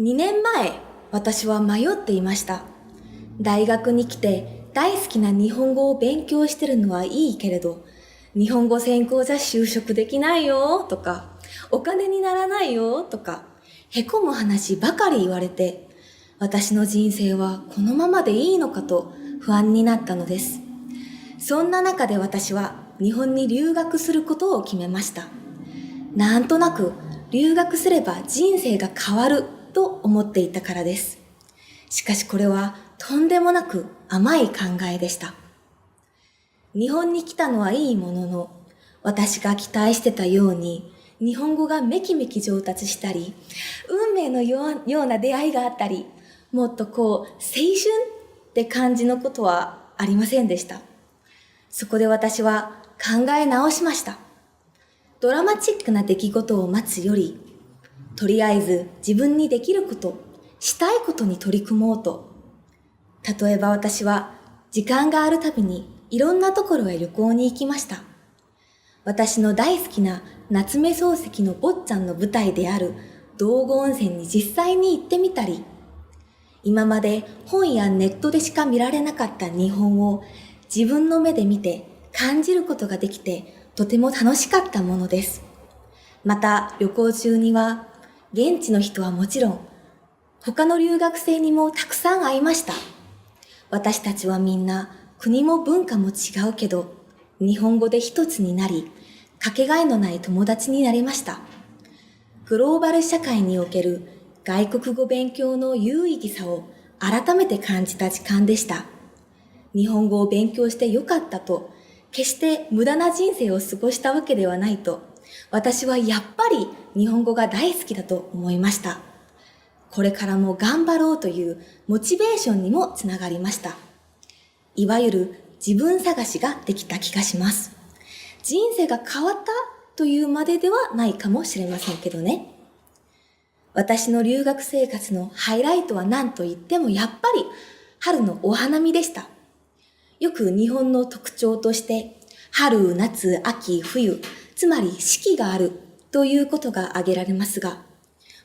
2年前、私は迷っていました。大学に来て大好きな日本語を勉強してるのはいいけれど、日本語専攻じゃ就職できないよとか、お金にならないよとか、へこむ話ばかり言われて、私の人生はこのままでいいのかと不安になったのです。そんな中で私は日本に留学することを決めました。なんとなく留学すれば人生が変わると思っていたからです。しかしこれはとんでもなく甘い考えでした。日本に来たのはいいものの、私が期待してたように日本語がめきめき上達したり、運命のような出会いがあったり、もっと青春って感じのことはありませんでした。そこで私は考え直しました。ドラマチックな出来事を待つより、とりあえず自分にできること、したいことに取り組もうと。例えば私は時間があるたびにいろんなところへ旅行に行きました。私の大好きな夏目漱石の坊ちゃんの舞台である道後温泉に実際に行ってみたり、今まで本やネットでしか見られなかった日本を自分の目で見て感じることができてとても楽しかったものです。また旅行中には現地の人はもちろん他の留学生にもたくさん会いました。私たちはみんな国も文化も違うけど日本語で一つになりかけがえのない友達になりました。グローバル社会における外国語勉強の有意義さを改めて感じた時間でした。日本語を勉強してよかったと、決して無駄な人生を過ごしたわけではないと、私はやっぱり日本語が大好きだと思いました。これからも頑張ろうというモチベーションにもつながりました。いわゆる自分探しができた気がします。人生が変わったというまでではないかもしれませんけどね。私の留学生活のハイライトは何と言ってもやっぱり春のお花見でした。よく日本の特徴として春、夏、秋、冬、つまり四季があるということが挙げられますが、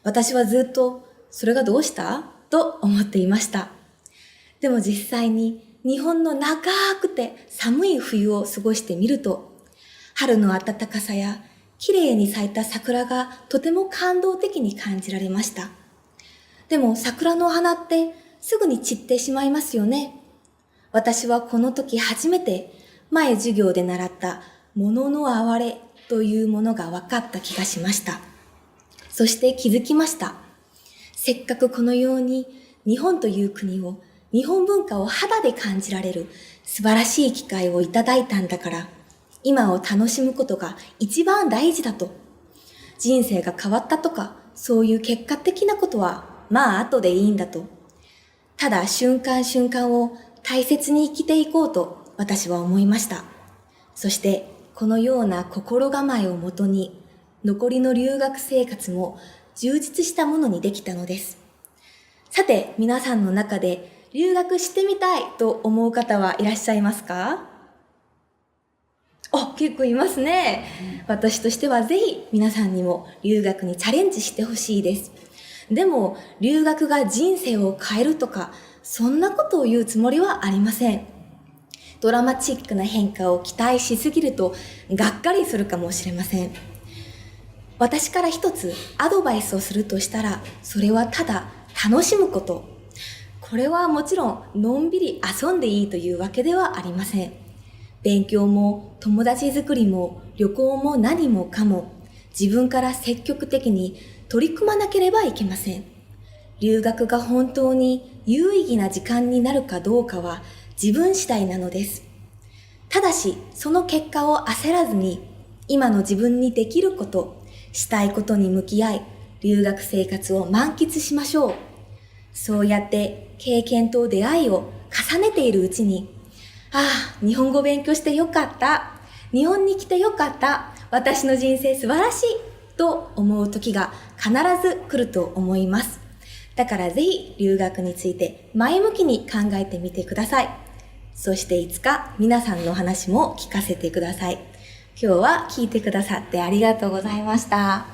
私はずっとそれがどうしたと思っていました。でも実際に日本の長くて寒い冬を過ごしてみると、春の暖かさや綺麗に咲いた桜がとても感動的に感じられました。でも桜の花ってすぐに散ってしまいますよね。私はこの時初めて前授業で習った物の哀れというものが分かった気がしました。そして気づきました。せっかくこのように日本という国を、日本文化を肌で感じられる素晴らしい機会をいただいたんだから、今を楽しむことが一番大事だと。人生が変わったとか、そういう結果的なことはまあ後でいいんだと。ただ瞬間瞬間を大切に生きていこうと私は思いました。そしてこのような心構えをもとに残りの留学生活も充実したものにできたのです。さて皆さんの中で留学してみたいと思う方はいらっしゃいますか？結構いますね。私としてはぜひ皆さんにも留学にチャレンジしてほしいです。でも留学が人生を変えるとかそんなことを言うつもりはありません。ドラマチックな変化を期待しすぎるとがっかりするかもしれません。私から一つアドバイスをするとしたら、それはただ楽しむこと。これはもちろんのんびり遊んでいいというわけではありません。勉強も友達作りも旅行も何もかも自分から積極的に取り組まなければいけません。留学が本当に有意義な時間になるかどうかは自分次第なのです。ただし、その結果を焦らずに、今の自分にできること、したいことに向き合い、留学生活を満喫しましょう。そうやって経験と出会いを重ねているうちに、日本語勉強してよかった。日本に来てよかった。私の人生素晴らしい。と思う時が必ず来ると思います。だからぜひ留学について前向きに考えてみてください。そしていつか皆さんの話も聞かせてください。今日は聞いてくださってありがとうございました。